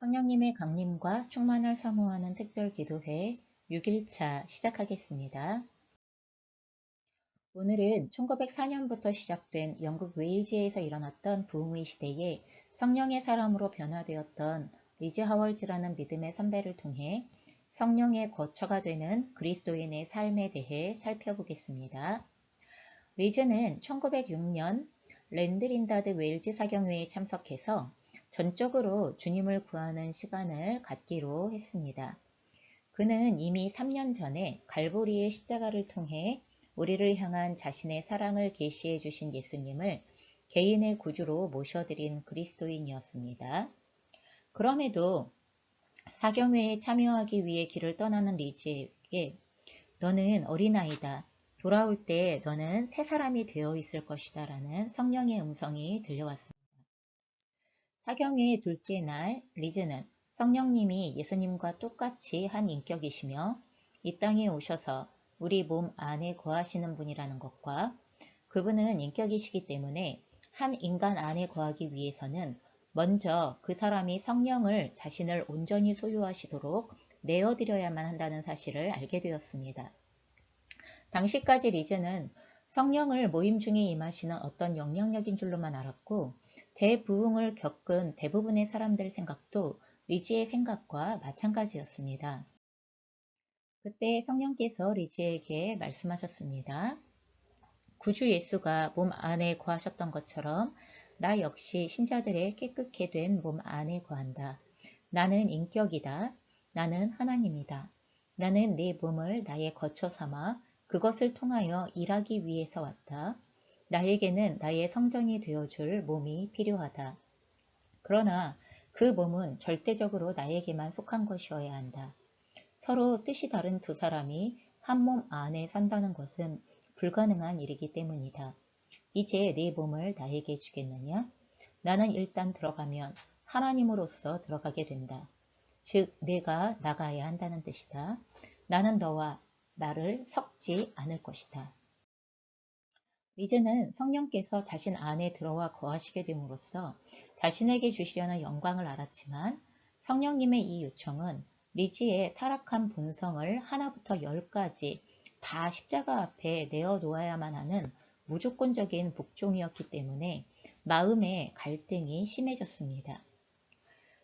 성령님의 강림과 충만을 사모하는 특별기도회 6일차 시작하겠습니다. 오늘은 1904년부터 시작된 영국 웨일즈에서 일어났던 부흥의 시대에 성령의 사람으로 변화되었던 리즈 하월즈라는 믿음의 선배를 통해 성령의 거처가 되는 그리스도인의 삶에 대해 살펴보겠습니다. 리즈는 1906년 랜드린다드 웨일즈 사경회에 참석해서 전적으로 주님을 구하는 시간을 갖기로 했습니다. 그는 이미 3년 전에 갈보리의 십자가를 통해 우리를 향한 자신의 사랑을 계시해 주신 예수님을 개인의 구주로 모셔드린 그리스도인이었습니다. 그럼에도 사경회에 참여하기 위해 길을 떠나는 리즈에게 너는 어린아이다. 돌아올 때 너는 새 사람이 되어 있을 것이다 라는 성령의 음성이 들려왔습니다. 사경회의 둘째 날 리즈는 성령님이 예수님과 똑같이 한 인격이시며 이 땅에 오셔서 우리 몸 안에 거하시는 분이라는 것과 그분은 인격이시기 때문에 한 인간 안에 거하기 위해서는 먼저 그 사람이 성령을 자신을 온전히 소유하시도록 내어드려야만 한다는 사실을 알게 되었습니다. 당시까지 리즈는 성령을 모임 중에 임하시는 어떤 영향력인 줄로만 알았고 대부흥을 겪은 대부분의 사람들 생각도 리즈의 생각과 마찬가지였습니다. 그때 성령께서 리즈에게 말씀하셨습니다. 구주 예수가 몸 안에 거하셨던 것처럼 나 역시 신자들의 깨끗게 된 몸 안에 거한다. 나는 인격이다. 나는 하나님이다. 나는 내 몸을 나의 거처 삼아 그것을 통하여 일하기 위해서 왔다. 나에게는 나의 성전이 되어줄 몸이 필요하다. 그러나 그 몸은 절대적으로 나에게만 속한 것이어야 한다. 서로 뜻이 다른 두 사람이 한 몸 안에 산다는 것은 불가능한 일이기 때문이다. 이제 내 몸을 나에게 주겠느냐? 나는 일단 들어가면 하나님으로서 들어가게 된다. 즉 내가 나가야 한다는 뜻이다. 나는 너와 나를 섞지 않을 것이다. 리즈는 성령께서 자신 안에 들어와 거하시게 됨으로써 자신에게 주시려는 영광을 알았지만 성령님의 이 요청은 리즈의 타락한 본성을 하나부터 열까지 다 십자가 앞에 내어놓아야만 하는 무조건적인 복종이었기 때문에 마음의 갈등이 심해졌습니다.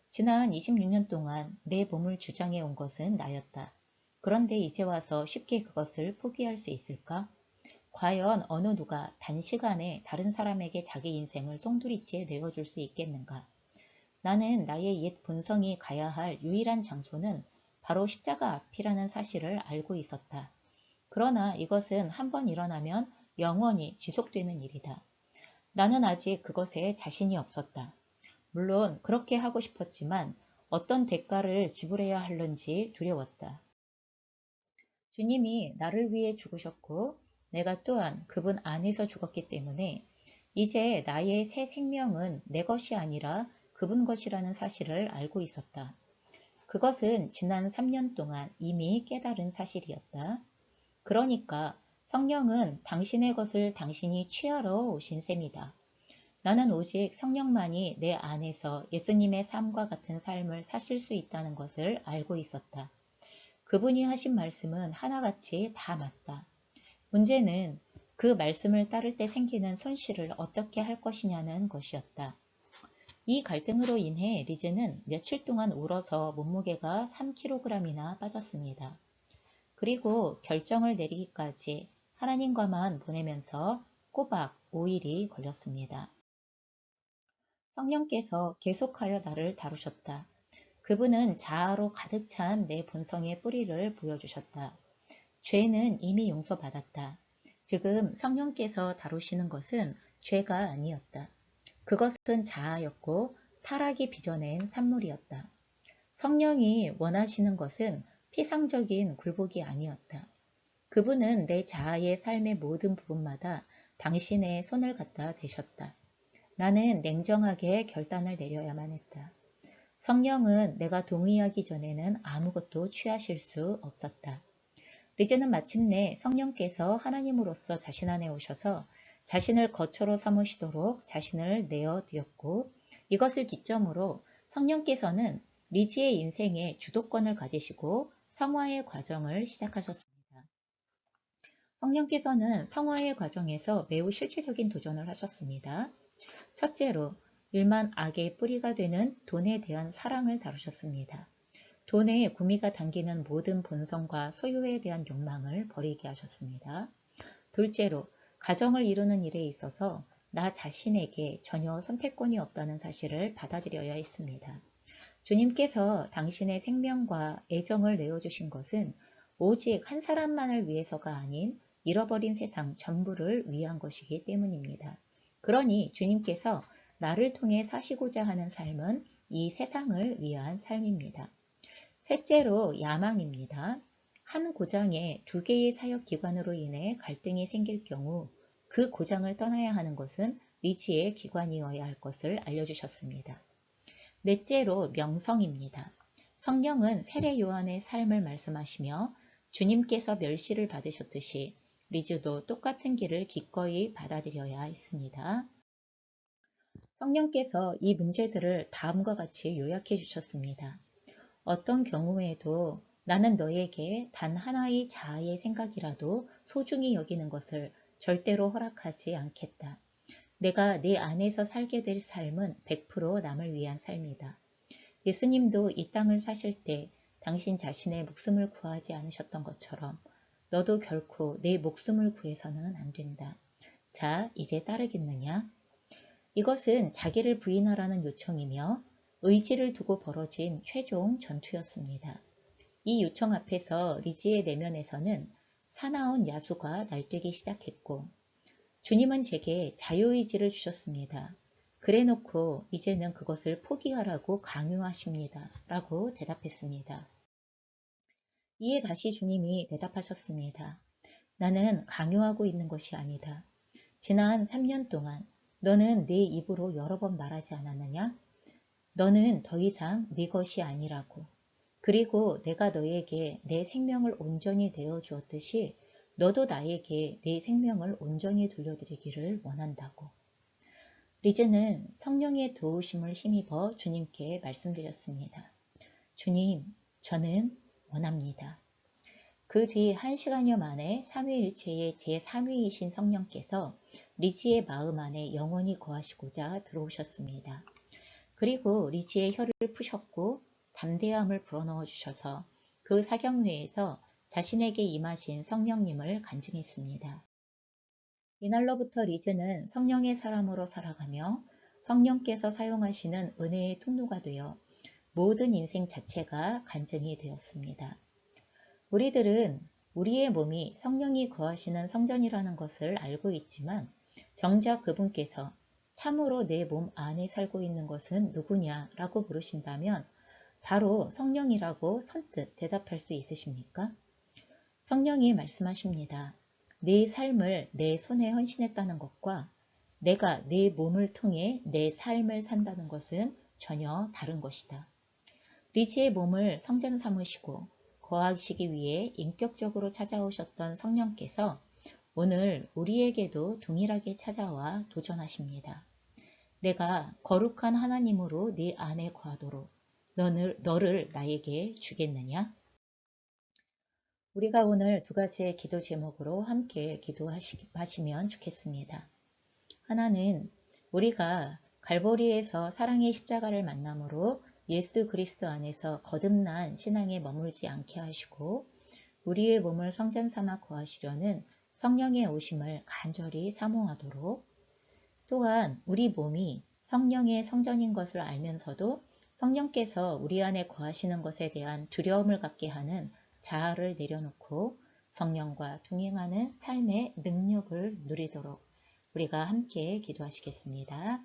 지난 26년 동안 내 몸을 주장해 온 것은 나였다. 그런데 이제 와서 쉽게 그것을 포기할 수 있을까? 과연 어느 누가 단시간에 다른 사람에게 자기 인생을 똥두리째 내어줄 수 있겠는가? 나는 나의 옛 본성이 가야 할 유일한 장소는 바로 십자가 앞이라는 사실을 알고 있었다. 그러나 이것은 한번 일어나면 영원히 지속되는 일이다. 나는 아직 그것에 자신이 없었다. 물론 그렇게 하고 싶었지만 어떤 대가를 지불해야 할는지 두려웠다. 주님이 나를 위해 죽으셨고 내가 또한 그분 안에서 죽었기 때문에 이제 나의 새 생명은 내 것이 아니라 그분 것이라는 사실을 알고 있었다. 그것은 지난 3년 동안 이미 깨달은 사실이었다. 그러니까 성령은 당신의 것을 당신이 취하러 오신 셈이다. 나는 오직 성령만이 내 안에서 예수님의 삶과 같은 삶을 사실 수 있다는 것을 알고 있었다. 그분이 하신 말씀은 하나같이 다 맞다. 문제는 그 말씀을 따를 때 생기는 손실을 어떻게 할 것이냐는 것이었다. 이 갈등으로 인해 리즈는 며칠 동안 울어서 몸무게가 3kg이나 빠졌습니다. 그리고 결정을 내리기까지 하나님과만 보내면서 꼬박 5일이 걸렸습니다. 성령께서 계속하여 나를 다루셨다. 그분은 자아로 가득 찬 내 본성의 뿌리를 보여주셨다. 죄는 이미 용서받았다. 지금 성령께서 다루시는 것은 죄가 아니었다. 그것은 자아였고 타락이 빚어낸 산물이었다. 성령이 원하시는 것은 피상적인 굴복이 아니었다. 그분은 내 자아의 삶의 모든 부분마다 당신의 손을 갖다 대셨다. 나는 냉정하게 결단을 내려야만 했다. 성령은 내가 동의하기 전에는 아무것도 취하실 수 없었다. 리즈는 마침내 성령께서 하나님으로서 자신 안에 오셔서 자신을 거처로 삼으시도록 자신을 내어드렸고 이것을 기점으로 성령께서는 리지의 인생에 주도권을 가지시고 성화의 과정을 시작하셨습니다. 성령께서는 성화의 과정에서 매우 실제적인 도전을 하셨습니다. 첫째로, 일만 악의 뿌리가 되는 돈에 대한 사랑을 다루셨습니다. 돈에 구미가 당기는 모든 본성과 소유에 대한 욕망을 버리게 하셨습니다. 둘째로, 가정을 이루는 일에 있어서 나 자신에게 전혀 선택권이 없다는 사실을 받아들여야 했습니다. 주님께서 당신의 생명과 애정을 내어주신 것은 오직 한 사람만을 위해서가 아닌 잃어버린 세상 전부를 위한 것이기 때문입니다. 그러니 주님께서 나를 통해 사시고자 하는 삶은 이 세상을 위한 삶입니다. 셋째로, 야망입니다. 한 고장에 두 개의 사역 기관으로 인해 갈등이 생길 경우 그 고장을 떠나야 하는 것은 리지의 기관이어야 할 것을 알려주셨습니다. 넷째로, 명성입니다. 성령은 세례 요한의 삶을 말씀하시며 주님께서 멸시를 받으셨듯이 리즈도 똑같은 길을 기꺼이 받아들여야 했습니다. 성령께서 이 문제들을 다음과 같이 요약해 주셨습니다. 어떤 경우에도 나는 너에게 단 하나의 자아의 생각이라도 소중히 여기는 것을 절대로 허락하지 않겠다. 내가 네 안에서 살게 될 삶은 100% 남을 위한 삶이다. 예수님도 이 땅을 사실 때 당신 자신의 목숨을 구하지 않으셨던 것처럼 너도 결코 내 목숨을 구해서는 안 된다. 자, 이제 따르겠느냐? 이것은 자기를 부인하라는 요청이며 의지를 두고 벌어진 최종 전투였습니다. 이 요청 앞에서 리지의 내면에서는 사나운 야수가 날뛰기 시작했고 주님은 제게 자유의지를 주셨습니다. 그래놓고 이제는 그것을 포기하라고 강요하십니다. 라고 대답했습니다. 이에 다시 주님이 대답하셨습니다. 나는 강요하고 있는 것이 아니다. 지난 3년 동안 너는 내 입으로 여러 번 말하지 않았느냐? 너는 더 이상 네 것이 아니라고. 그리고 내가 너에게 내 생명을 온전히 내어 주었듯이 너도 나에게 내 생명을 온전히 돌려드리기를 원한다고. 리즈는 성령의 도우심을 힘입어 주님께 말씀드렸습니다. 주님, 저는 원합니다. 그 뒤 1시간여 만에 삼위일체의 제3위이신 성령께서 리지의 마음 안에 영원히 거하시고자 들어오셨습니다. 그리고 리지의 혀를 푸셨고 담대함을 불어넣어 주셔서 그 사경회에서 자신에게 임하신 성령님을 간증했습니다. 이날로부터 리즈는 성령의 사람으로 살아가며 성령께서 사용하시는 은혜의 통로가 되어 모든 인생 자체가 간증이 되었습니다. 우리들은 우리의 몸이 성령이 거하시는 성전이라는 것을 알고 있지만 정작 그분께서 참으로 내 몸 안에 살고 있는 것은 누구냐라고 물으신다면 바로 성령이라고 선뜻 대답할 수 있으십니까? 성령이 말씀하십니다. 내 삶을 내 손에 헌신했다는 것과 내가 내 몸을 통해 내 삶을 산다는 것은 전혀 다른 것이다. 리지의 몸을 성전 삼으시고 거하시기 위해 인격적으로 찾아오셨던 성령께서 오늘 우리에게도 동일하게 찾아와 도전하십니다. 내가 거룩한 하나님으로 네 안에 거하도록 너를 나에게 주겠느냐? 우리가 오늘 두 가지의 기도 제목으로 함께 기도하시면 좋겠습니다. 하나는 우리가 갈보리에서 사랑의 십자가를 만남으로 예수 그리스도 안에서 거듭난 신앙에 머물지 않게 하시고 우리의 몸을 성전 삼아 거하시려는 성령의 오심을 간절히 사모하도록, 또한 우리 몸이 성령의 성전인 것을 알면서도 성령께서 우리 안에 거하시는 것에 대한 두려움을 갖게 하는 자아를 내려놓고 성령과 동행하는 삶의 능력을 누리도록 우리가 함께 기도하시겠습니다.